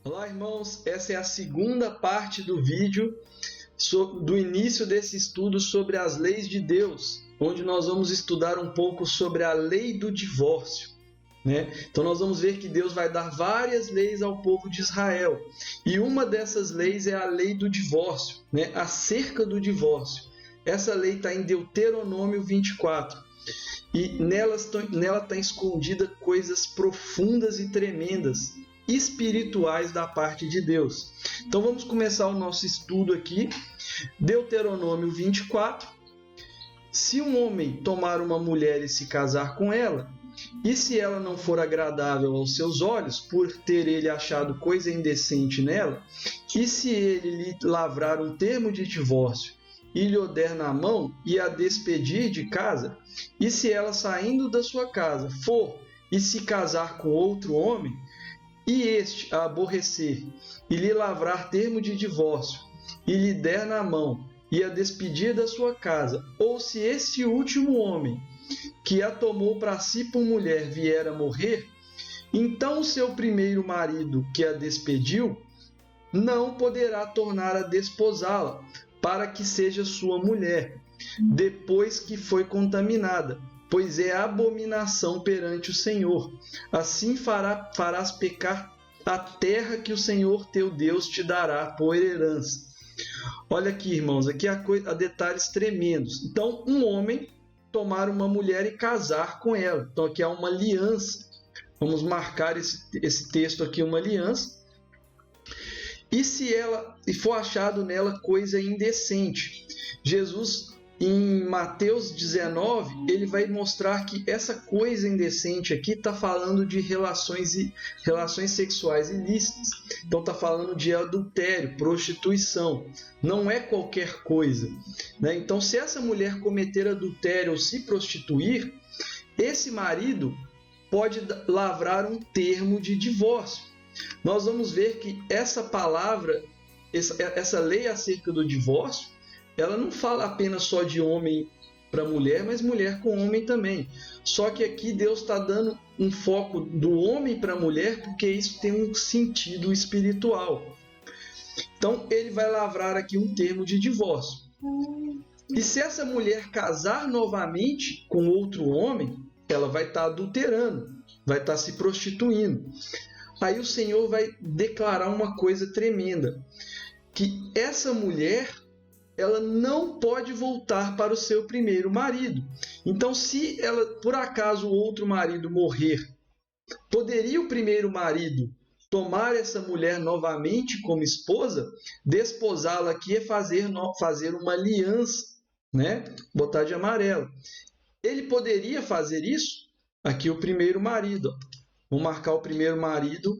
Olá, irmãos, essa é a segunda parte do vídeo do início desse estudo sobre as leis de Deus, onde nós vamos estudar um pouco sobre a lei do divórcio, né? Então nós vamos ver que Deus vai dar várias leis ao povo de Israel, e uma dessas leis é a lei do divórcio, né? Acerca do divórcio. Essa lei está em Deuteronômio 24, e nela está escondida coisas profundas e tremendas, espirituais da parte de Deus. Então vamos começar o nosso estudo aqui. Deuteronômio 24. Se um homem tomar uma mulher e se casar com ela, e se ela não for agradável aos seus olhos, por ter ele achado coisa indecente nela, e se ele lhe lavrar um termo de divórcio e lhe o der na mão e a despedir de casa, e se ela saindo da sua casa for e se casar com outro homem, e este a aborrecer, e lhe lavrar termo de divórcio, e lhe der na mão, e a despedir da sua casa, ou se este último homem, que a tomou para si por mulher, vier a morrer, então o seu primeiro marido, que a despediu, não poderá tornar a desposá-la, para que seja sua mulher, depois que foi contaminada, pois é abominação perante o Senhor. Assim farás pecar a terra que o Senhor teu Deus te dará por herança. Olha aqui, irmãos, aqui há detalhes tremendos. Então, um homem tomar uma mulher e casar com ela. Então, aqui há uma aliança. Vamos marcar esse texto aqui, uma aliança. E se for achado nela coisa indecente. Jesus, em Mateus 19, ele vai mostrar que essa coisa indecente aqui está falando de relações sexuais ilícitas. Então está falando de adultério, prostituição. Não é qualquer coisa, né? Então, se essa mulher cometer adultério ou se prostituir, esse marido pode lavrar um termo de divórcio. Nós vamos ver que essa palavra, essa lei acerca do divórcio, ela não fala apenas só de homem para mulher, mas mulher com homem também. Só que aqui Deus está dando um foco do homem para a mulher, porque isso tem um sentido espiritual. Então ele vai lavrar aqui um termo de divórcio. E se essa mulher casar novamente com outro homem, ela vai estar adulterando, vai estar se prostituindo. Aí o Senhor vai declarar uma coisa tremenda, que essa mulher, ela não pode voltar para o seu primeiro marido. Então, se ela, por acaso, o outro marido morrer, poderia o primeiro marido tomar essa mulher novamente como esposa? Desposá-la aqui é fazer uma aliança, né? Botar de amarelo. Ele poderia fazer isso? Aqui o primeiro marido, ó. Vou marcar o primeiro marido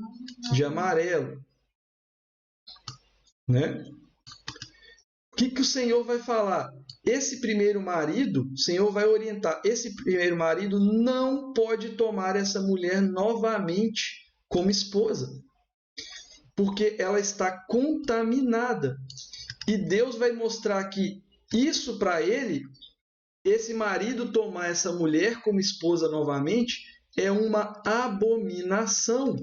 de amarelo, né? O que o Senhor vai falar? Esse primeiro marido, o Senhor vai orientar, esse primeiro marido não pode tomar essa mulher novamente como esposa, porque ela está contaminada. E Deus vai mostrar que isso para ele, esse marido tomar essa mulher como esposa novamente, é uma abominação.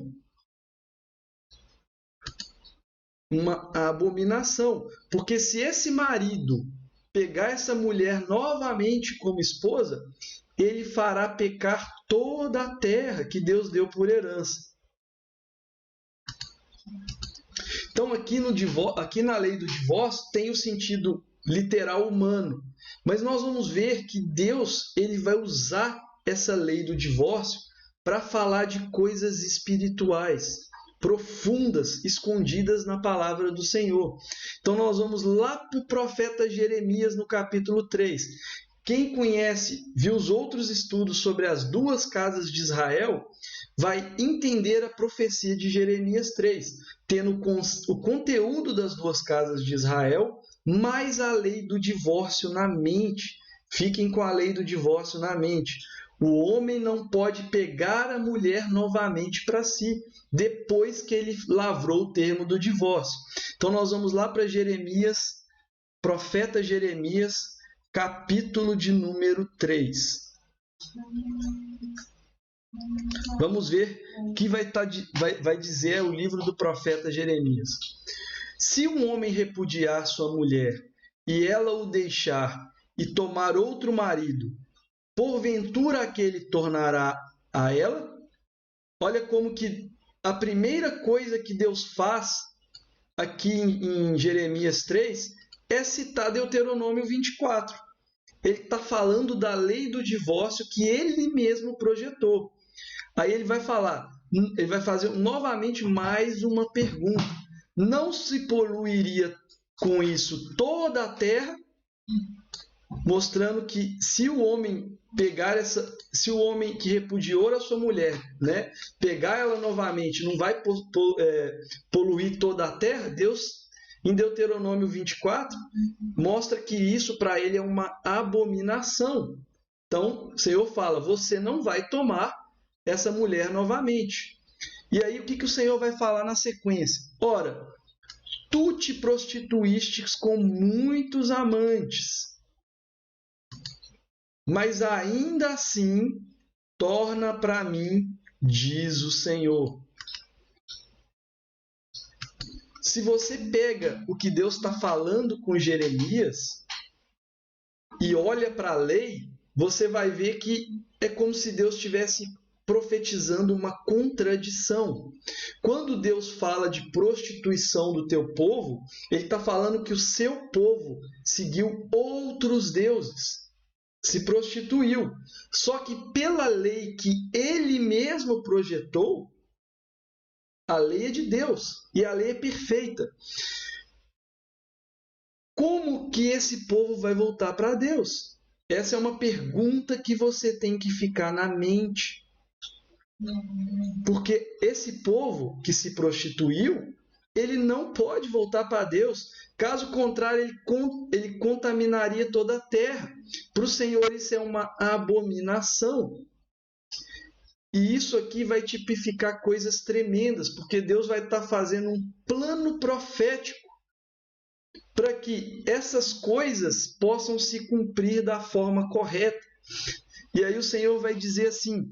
Uma abominação. Porque se esse marido pegar essa mulher novamente como esposa, ele fará pecar toda a terra que Deus deu por herança. Então aqui na lei do divórcio tem o sentido literal humano. Mas nós vamos ver que Deus ele vai usar essa lei do divórcio para falar de coisas espirituais, profundas, escondidas na palavra do Senhor. Então nós vamos lá para o profeta Jeremias no capítulo 3. Quem conhece, viu os outros estudos sobre as duas casas de Israel, vai entender a profecia de Jeremias 3, tendo o conteúdo das duas casas de Israel, mais a lei do divórcio na mente. Fiquem com a lei do divórcio na mente. O homem não pode pegar a mulher novamente para si, depois que ele lavrou o termo do divórcio. Então nós vamos lá para Jeremias, profeta Jeremias, capítulo de número 3. Vamos ver o que vai dizer o livro do profeta Jeremias. Se um homem repudiar sua mulher e ela o deixar e tomar outro marido, porventura aquele tornará a ela? Olha como que a primeira coisa que Deus faz aqui em Jeremias 3 é citar Deuteronômio 24. Ele está falando da lei do divórcio que ele mesmo projetou. Aí ele vai fazer novamente mais uma pergunta. Não se poluiria com isso toda a terra? Mostrando que se o homem que repudiou a sua mulher, né, pegar ela novamente, não vai poluir toda a terra. Deus, em Deuteronômio 24, mostra que isso para ele é uma abominação. Então, o Senhor fala, você não vai tomar essa mulher novamente. E aí o que o Senhor vai falar na sequência? Ora, tu te prostituístes com muitos amantes, mas ainda assim torna para mim, diz o Senhor. Se você pega o que Deus está falando com Jeremias e olha para a lei, você vai ver que é como se Deus estivesse profetizando uma contradição. Quando Deus fala de prostituição do teu povo, ele está falando que o seu povo seguiu outros deuses, se prostituiu. Só que pela lei que ele mesmo projetou, a lei é de Deus e a lei é perfeita. Como que esse povo vai voltar para Deus? Essa é uma pergunta que você tem que ficar na mente. Porque esse povo que se prostituiu, ele não pode voltar para Deus. Caso contrário, ele contaminaria toda a terra. Para o Senhor isso é uma abominação. E isso aqui vai tipificar coisas tremendas, porque Deus vai estar fazendo um plano profético para que essas coisas possam se cumprir da forma correta. E aí o Senhor vai dizer assim: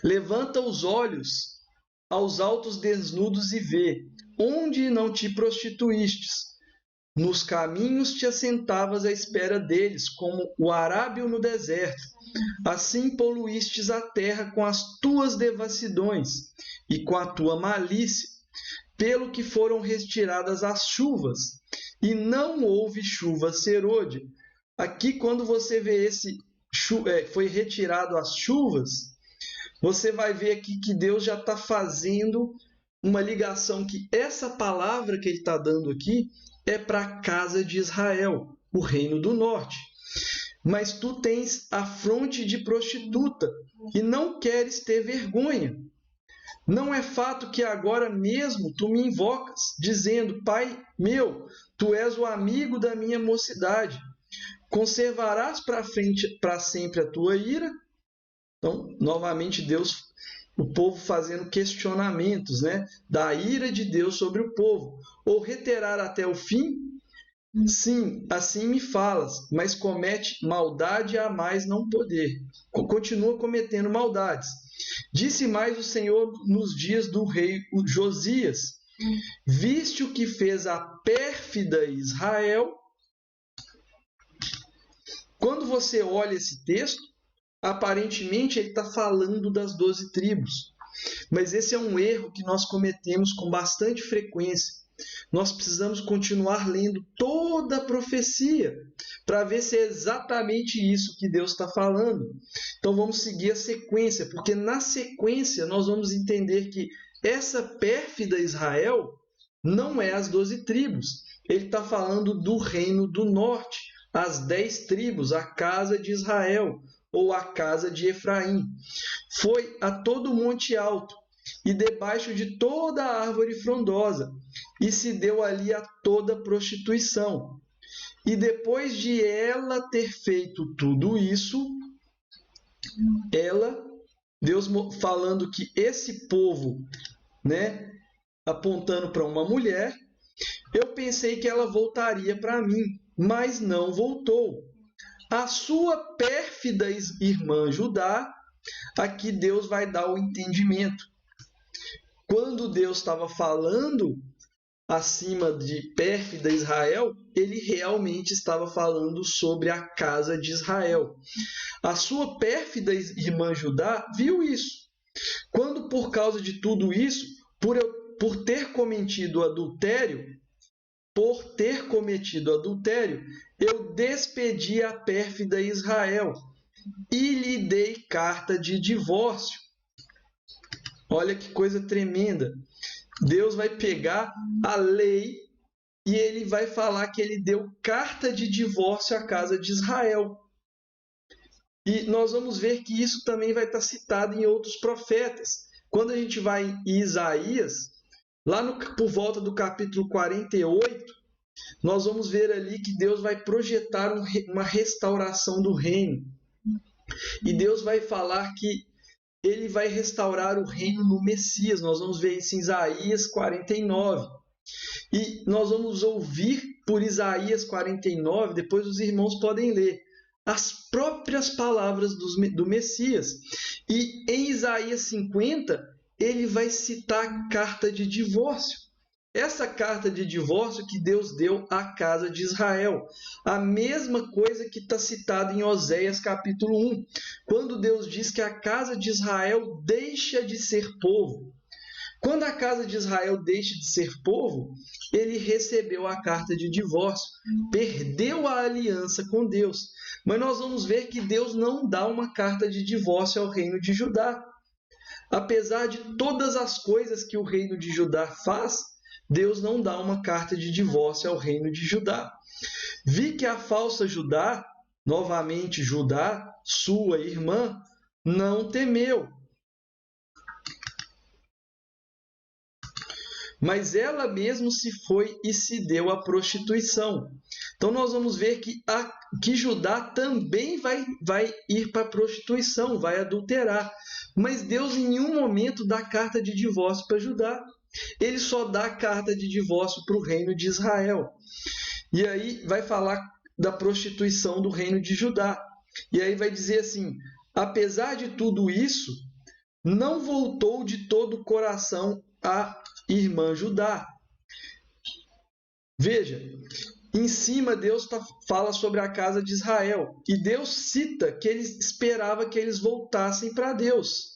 levanta os olhos aos altos desnudos e vê, onde não te prostituístes. Nos caminhos te assentavas à espera deles, como o arábio no deserto. Assim poluístes a terra com as tuas devassidões e com a tua malícia, pelo que foram retiradas as chuvas, e não houve chuva serôdia. Aqui, quando você vê foi retirado as chuvas, você vai ver aqui que Deus já está fazendo uma ligação, que essa palavra que ele está dando aqui é para a casa de Israel, o reino do norte. Mas tu tens a fronte de prostituta e não queres ter vergonha. Não é fato que agora mesmo tu me invocas, dizendo: Pai meu, tu és o amigo da minha mocidade. Conservarás para sempre a tua ira? Então, novamente, Deus, o povo fazendo questionamentos, né, da ira de Deus sobre o povo. Ou reterar até o fim? Sim, assim me falas, mas comete maldade a mais não poder. Continua cometendo maldades. Disse mais o Senhor nos dias do rei Josias: viste o que fez a pérfida Israel? Quando você olha esse texto, aparentemente ele está falando das 12 tribos. Mas esse é um erro que nós cometemos com bastante frequência. Nós precisamos continuar lendo toda a profecia para ver se é exatamente isso que Deus está falando. Então vamos seguir a sequência, porque na sequência nós vamos entender que essa pérfida Israel não é as 12 tribos. Ele está falando do reino do norte, as 10 tribos, a casa de Israel, ou a casa de Efraim. Foi a todo monte alto e debaixo de toda a árvore frondosa, e se deu ali a toda prostituição. E depois de ela ter feito tudo isso, Deus falando que esse povo, né, apontando para uma mulher, eu pensei que ela voltaria para mim, mas não voltou. A sua pérfida irmã Judá aqui Deus vai dar o entendimento. Quando Deus estava falando acima de pérfida Israel, ele realmente estava falando sobre a casa de Israel. A sua pérfida irmã Judá viu isso. Quando, por causa de tudo isso, por ter cometido adultério, eu despedi a pérfida Israel e lhe dei carta de divórcio. Olha que coisa tremenda. Deus vai pegar a lei e ele vai falar que ele deu carta de divórcio à casa de Israel. E nós vamos ver que isso também vai estar citado em outros profetas. Quando a gente vai em Isaías, lá por volta do capítulo 48, nós vamos ver ali que Deus vai projetar uma restauração do reino. E Deus vai falar que ele vai restaurar o reino no Messias. Nós vamos ver isso em Isaías 49. E nós vamos ouvir por Isaías 49, depois os irmãos podem ler, as próprias palavras do Messias. E em Isaías 50, ele vai citar a carta de divórcio. Essa carta de divórcio que Deus deu à casa de Israel. A mesma coisa que está citada em Oséias capítulo 1, quando Deus diz que a casa de Israel deixa de ser povo. Quando a casa de Israel deixa de ser povo, ele recebeu a carta de divórcio, perdeu a aliança com Deus. Mas nós vamos ver que Deus não dá uma carta de divórcio ao reino de Judá. Apesar de todas as coisas que o reino de Judá faz, Deus não dá uma carta de divórcio ao reino de Judá. Vi que a falsa Judá, novamente Judá, sua irmã, não temeu. Mas ela mesma se foi e se deu à prostituição. Então nós vamos ver que Judá também vai ir para a prostituição, vai adulterar. Mas Deus em nenhum momento dá carta de divórcio para Judá. Ele só dá a carta de divórcio para o reino de Israel. E aí vai falar da prostituição do reino de Judá. E aí vai dizer assim, apesar de tudo isso, não voltou de todo o coração a irmã Judá. Veja, em cima Deus fala sobre a casa de Israel. E Deus cita que ele esperava que eles voltassem para Deus.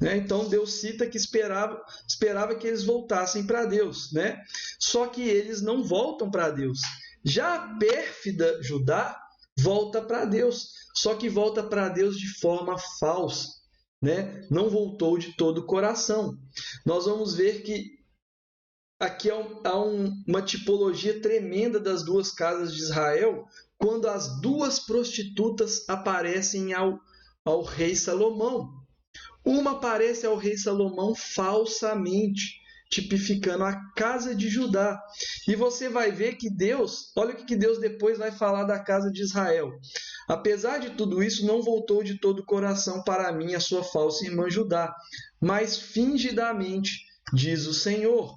Então Deus cita que esperava que eles voltassem para Deus. Só que eles não voltam para Deus. Já a pérfida Judá volta para Deus. Só que volta para Deus de forma falsa. Não voltou de todo o coração. Nós vamos ver que aqui há uma tipologia tremenda das duas casas de Israel, quando as duas prostitutas aparecem ao rei Salomão. Uma aparece ao rei Salomão falsamente, tipificando a casa de Judá. E você vai ver que Deus, olha o que Deus depois vai falar da casa de Israel. Apesar de tudo isso, não voltou de todo o coração para mim a sua falsa irmã Judá, mas fingidamente, diz o Senhor.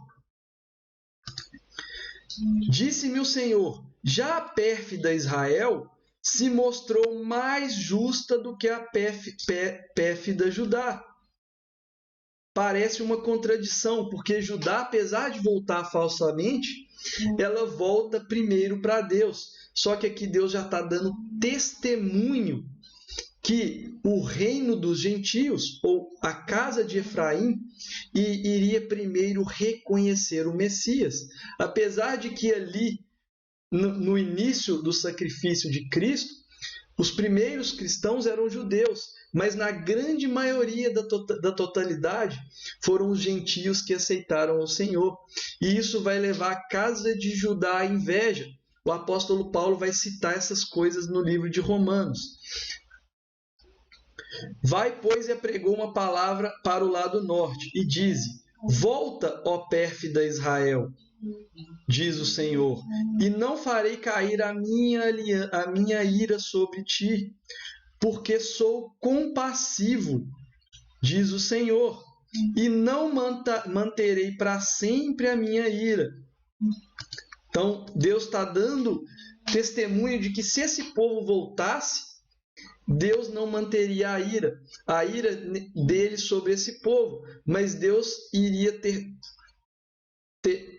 Disse-me o Senhor, já a pérfida Israel se mostrou mais justa do que a pérfida Judá. Parece uma contradição, porque Judá, apesar de voltar falsamente, ela volta primeiro para Deus. Só que aqui Deus já está dando testemunho que o reino dos gentios, ou a casa de Efraim, iria primeiro reconhecer o Messias. Apesar de que ali, no início do sacrifício de Cristo, os primeiros cristãos eram judeus, mas na grande maioria da totalidade foram os gentios que aceitaram o Senhor. E isso vai levar a casa de Judá à inveja. O apóstolo Paulo vai citar essas coisas no livro de Romanos. Vai, pois, e apregou uma palavra para o lado norte, e diz: volta, ó pérfida Israel, diz o Senhor, e não farei cair a minha ira sobre ti, porque sou compassivo, diz o Senhor, e não manterei para sempre a minha ira. Então, Deus está dando testemunho de que se esse povo voltasse, Deus não manteria a ira dele sobre esse povo, mas Deus iria ter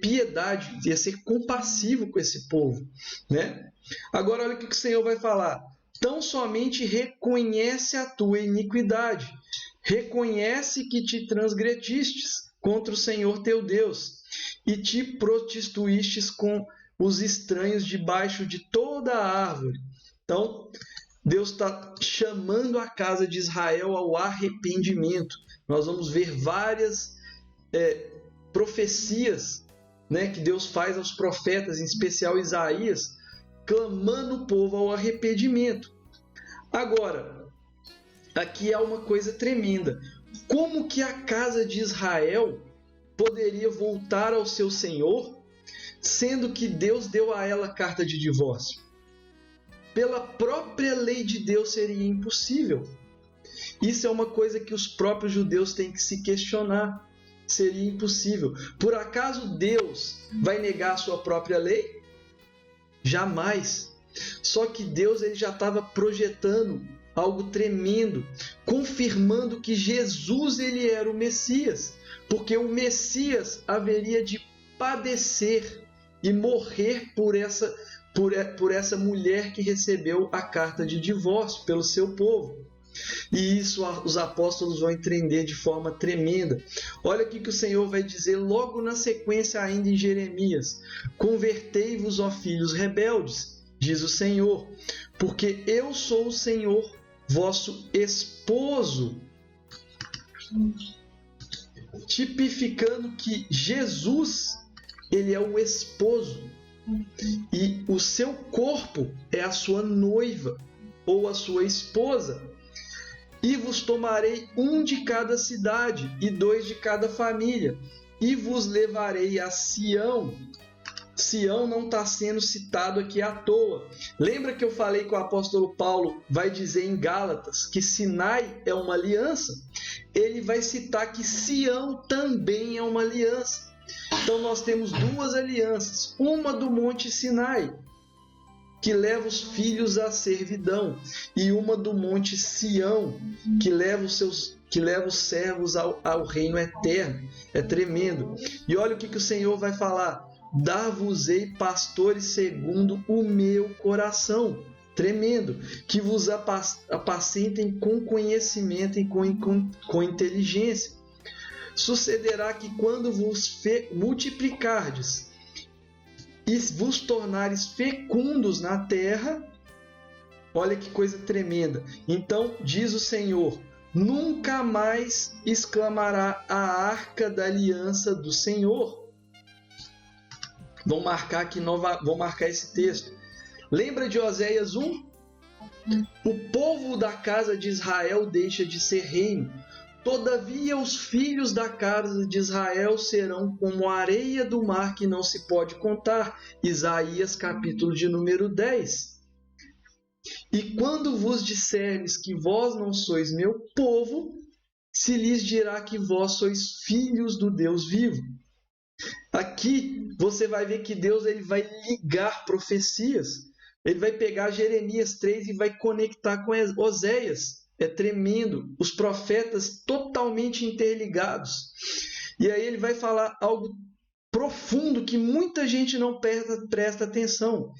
piedade, ia ser compassivo com esse povo, né? Agora olha o que o Senhor vai falar. Tão somente reconhece a tua iniquidade, reconhece que te transgredistes contra o Senhor teu Deus, e te prostituístes com os estranhos debaixo de toda a árvore. Então, Deus está chamando a casa de Israel ao arrependimento. Nós vamos ver várias profecias, né, que Deus faz aos profetas, em especial Isaías, clamando o povo ao arrependimento. Agora, aqui há uma coisa tremenda. Como que a casa de Israel poderia voltar ao seu Senhor, sendo que Deus deu a ela carta de divórcio? Pela própria lei de Deus seria impossível. Isso é uma coisa que os próprios judeus têm que se questionar. Seria impossível. Por acaso Deus vai negar a sua própria lei? Jamais. Só que Deus ele já estava projetando algo tremendo, confirmando que Jesus ele era o Messias, porque o Messias haveria de padecer e morrer por essa mulher que recebeu a carta de divórcio pelo seu povo. E isso os apóstolos vão entender de forma tremenda. Olha aqui que o Senhor vai dizer logo na sequência ainda em Jeremias: convertei-vos, ó filhos rebeldes, diz o Senhor, porque eu sou o Senhor, vosso esposo. Tipificando que Jesus, ele é o esposo, e o seu corpo é a sua noiva ou a sua esposa. E vos tomarei um de cada cidade e 2 de cada família, e vos levarei a Sião. Sião não está sendo citado aqui à toa. Lembra que eu falei que o apóstolo Paulo vai dizer em Gálatas que Sinai é uma aliança? Ele vai citar que Sião também é uma aliança. Então nós temos 2 alianças, uma do Monte Sinai, que leva os filhos à servidão, e uma do Monte Sião, que leva os servos ao reino eterno. É tremendo. E olha o que o Senhor vai falar: dar-vos-ei pastores segundo o meu coração. Tremendo. Que vos apacentem com conhecimento e com inteligência. Sucederá que quando vos multiplicardes e vos tornares fecundos na terra, olha que coisa tremenda. Então, diz o Senhor, nunca mais exclamará a arca da aliança do Senhor. Vou marcar esse texto. Lembra de Oséias 1? O povo da casa de Israel deixa de ser reino. Todavia os filhos da casa de Israel serão como a areia do mar que não se pode contar. Isaías capítulo de número 10. E quando vos disserdes que vós não sois meu povo, se lhes dirá que vós sois filhos do Deus vivo. Aqui você vai ver que Deus ele vai ligar profecias. Ele vai pegar Jeremias 3 e vai conectar com Oséias. É tremendo. Os profetas totalmente interligados. E aí ele vai falar algo profundo que muita gente não presta atenção.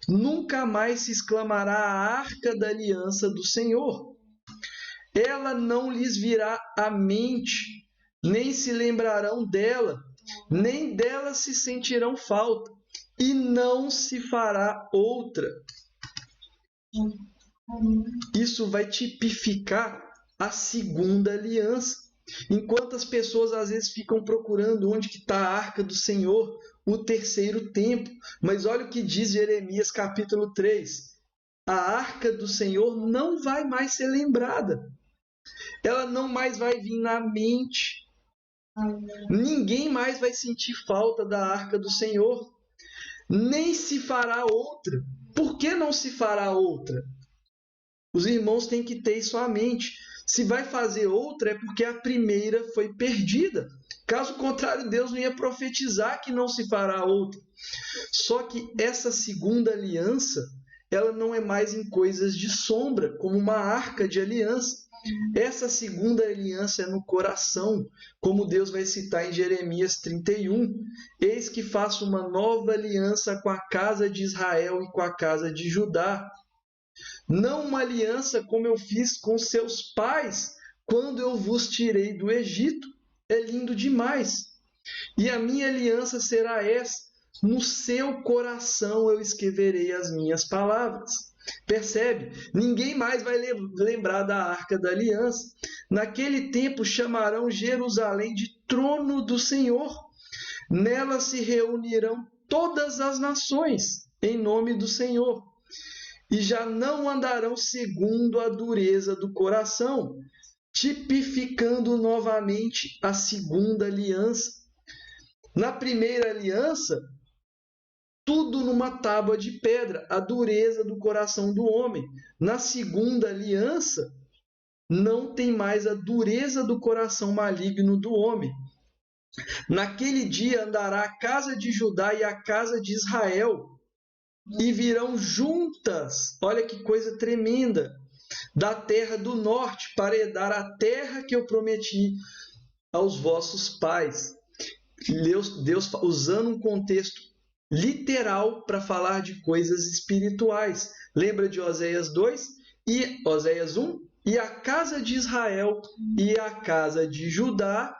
Nunca mais se exclamará a arca da aliança do Senhor. Ela não lhes virá à mente, nem se lembrarão dela, nem dela se sentirão falta, e não se fará outra. Isso vai tipificar a segunda aliança. Enquanto as pessoas às vezes ficam procurando onde que está a arca do Senhor, o terceiro templo. Mas olha o que diz Jeremias capítulo 3. A arca do Senhor não vai mais ser lembrada. Ela não mais vai vir na mente. Ninguém mais vai sentir falta da arca do Senhor. Nem se fará outra. Por que não se fará outra? Os irmãos têm que ter isso à mente. Se vai fazer outra, é porque a primeira foi perdida. Caso contrário, Deus não ia profetizar que não se fará outra. Só que essa segunda aliança, ela não é mais em coisas de sombra, como uma arca de aliança. Essa segunda aliança é no coração, como Deus vai citar em Jeremias 31. Eis que faço uma nova aliança com a casa de Israel e com a casa de Judá. Não uma aliança como eu fiz com seus pais, quando eu vos tirei do Egito. É lindo demais. E a minha aliança será essa: no seu coração eu escreverei as minhas palavras. Percebe? Ninguém mais vai lembrar da Arca da Aliança. Naquele tempo chamarão Jerusalém de trono do Senhor. Nela se reunirão todas as nações em nome do Senhor. E já não andarão segundo a dureza do coração, tipificando novamente a segunda aliança. Na primeira aliança, tudo numa tábua de pedra, a dureza do coração do homem. Na segunda aliança, não tem mais a dureza do coração maligno do homem. Naquele dia andará a casa de Judá e a casa de Israel, e virão juntas, olha que coisa tremenda, da terra do norte, para herdar a terra que eu prometi aos vossos pais. Deus usando um contexto literal para falar de coisas espirituais. Lembra de Oséias 2 e Oséias 1? E a casa de Israel e a casa de Judá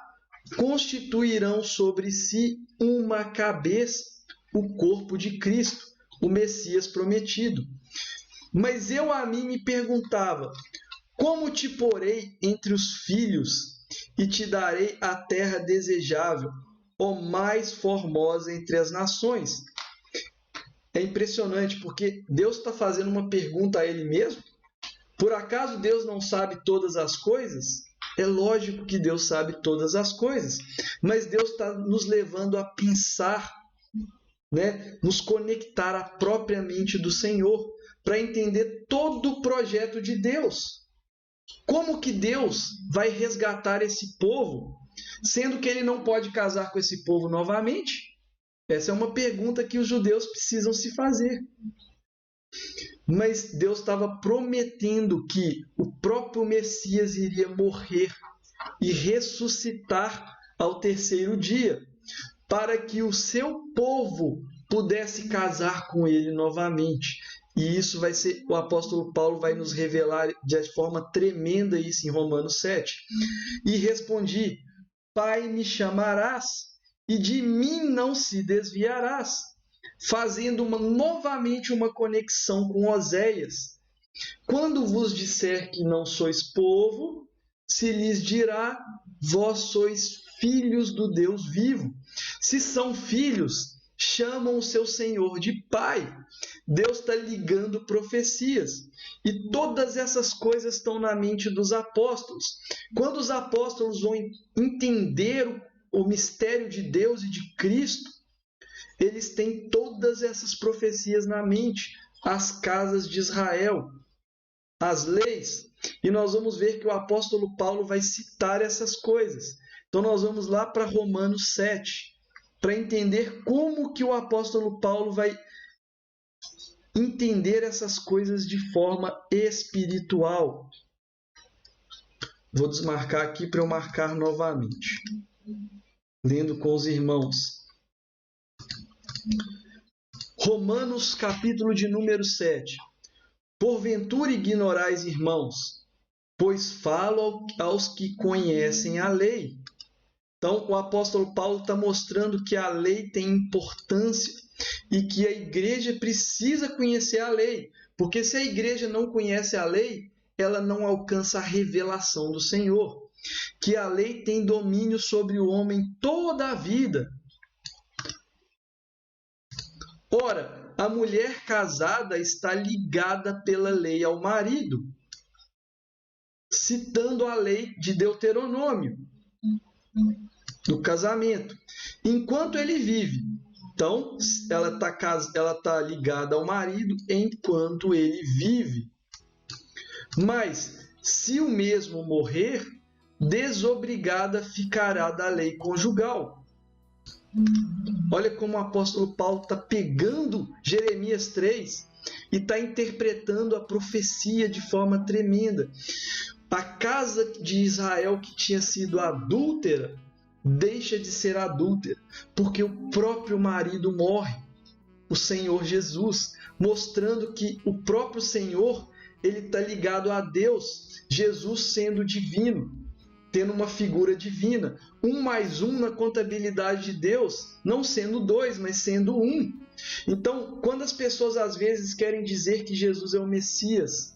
constituirão sobre si uma cabeça, o corpo de Cristo, o Messias prometido. Mas eu a mim me perguntava: como te porei entre os filhos e te darei a terra desejável, ó mais formosa entre as nações? É impressionante, porque Deus está fazendo uma pergunta a Ele mesmo. Por acaso Deus não sabe todas as coisas? É lógico que Deus sabe todas as coisas, mas Deus está nos levando a pensar, nos conectar à própria mente do Senhor, para entender todo o projeto de Deus. Como que Deus vai resgatar esse povo, sendo que Ele não pode casar com esse povo novamente? Essa é uma pergunta que os judeus precisam se fazer. Mas Deus estava prometendo que o próprio Messias iria morrer e ressuscitar ao terceiro dia, para que o seu povo pudesse casar com ele novamente. E isso vai ser, o apóstolo Paulo vai nos revelar de forma tremenda isso em Romanos 7. E respondi: Pai me chamarás, e de mim não se desviarás. Fazendo novamente uma conexão com Oséias. Quando vos disser que não sois povo, se lhes dirá: vós sois filhos do Deus vivo. Se são filhos, chamam o seu Senhor de Pai. Deus está ligando profecias. E todas essas coisas estão na mente dos apóstolos. Quando os apóstolos vão entender o mistério de Deus e de Cristo, eles têm todas essas profecias na mente, as casas de Israel, as leis, e nós vamos ver que o apóstolo Paulo vai citar essas coisas. Então nós vamos lá para Romanos 7, para entender como que o apóstolo Paulo vai entender essas coisas de forma espiritual. Vou desmarcar aqui para eu marcar novamente, lendo com os irmãos. Romanos, capítulo de número 7. Porventura ignorais, irmãos, pois falo aos que conhecem a lei. Então, o apóstolo Paulo está mostrando que a lei tem importância e que a igreja precisa conhecer a lei. Porque se a igreja não conhece a lei, ela não alcança a revelação do Senhor. Que a lei tem domínio sobre o homem toda a vida. Ora, a mulher casada está ligada pela lei ao marido, citando a lei de Deuteronômio, do casamento, enquanto ele vive. Então, ela está ligada ao marido enquanto ele vive. Mas, se o mesmo morrer, desobrigada ficará da lei conjugal. Olha como o apóstolo Paulo está pegando Jeremias 3 e está interpretando a profecia de forma tremenda. A casa de Israel que tinha sido adúltera deixa de ser adúltera, porque o próprio marido morre, o Senhor Jesus, mostrando que o próprio Senhor ele está ligado a Deus, Jesus sendo divino, tendo uma figura divina, 1 mais 1 na contabilidade de Deus, não sendo 2, mas sendo 1. Então, quando as pessoas às vezes querem dizer que Jesus é o Messias,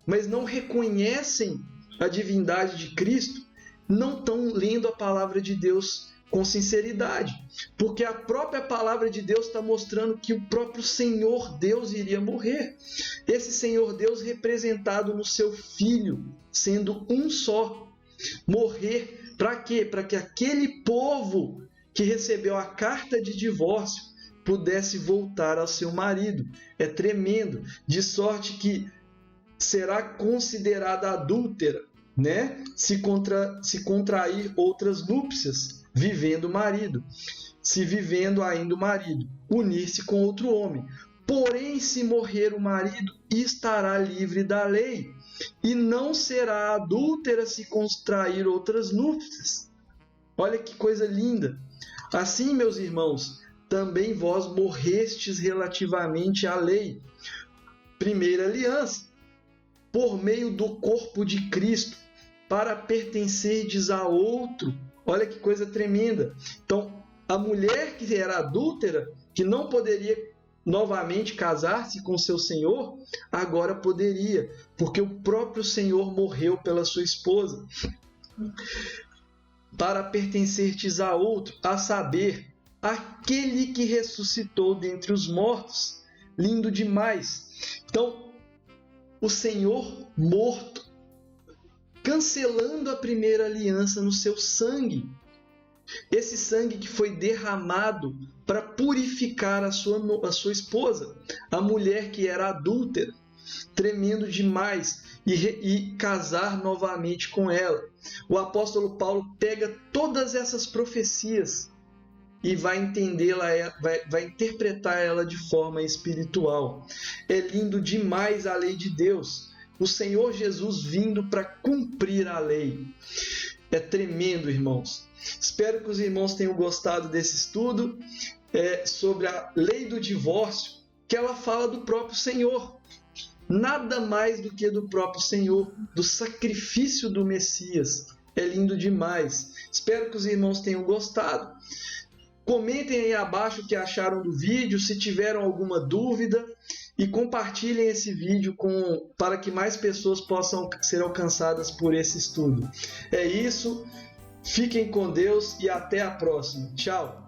mas não reconhecem a divindade de Cristo, não estão lendo a palavra de Deus com sinceridade, porque a própria palavra de Deus está mostrando que o próprio Senhor Deus iria morrer. Esse Senhor Deus representado no seu Filho, sendo um só, morrer para quê? Para que aquele povo que recebeu a carta de divórcio pudesse voltar ao seu marido. É tremendo, de sorte que será considerada adúltera, né? Se contrair outras núpcias, vivendo o marido, se vivendo ainda o marido, unir-se com outro homem. Porém, se morrer o marido, estará livre da lei, e não será adúltera se contrair outras núpcias. Olha que coisa linda! Assim, meus irmãos, também vós morrestes relativamente à lei, primeira aliança, por meio do corpo de Cristo, para pertencerdes a outro. Olha que coisa tremenda! Então, a mulher que era adúltera, que não poderia novamente casar-se com seu senhor, agora poderia, porque o próprio Senhor morreu pela sua esposa. Para pertencertes a outro, a saber, aquele que ressuscitou dentre os mortos. Lindo demais! Então, o Senhor morto, cancelando a primeira aliança no seu sangue. Esse sangue que foi derramado para purificar a sua esposa, a mulher que era adúltera, tremendo demais, e casar novamente com ela. O apóstolo Paulo pega todas essas profecias e vai entendê-la, vai interpretar ela de forma espiritual. É lindo demais a lei de Deus. O Senhor Jesus vindo para cumprir a lei. É tremendo, irmãos. Espero que os irmãos tenham gostado desse estudo sobre a lei do divórcio, que ela fala do próprio Senhor. Nada mais do que do próprio Senhor, do sacrifício do Messias. É lindo demais. Espero que os irmãos tenham gostado. Comentem aí abaixo o que acharam do vídeo, se tiveram alguma dúvida, e compartilhem esse vídeo para que mais pessoas possam ser alcançadas por esse estudo. É isso, fiquem com Deus e até a próxima. Tchau!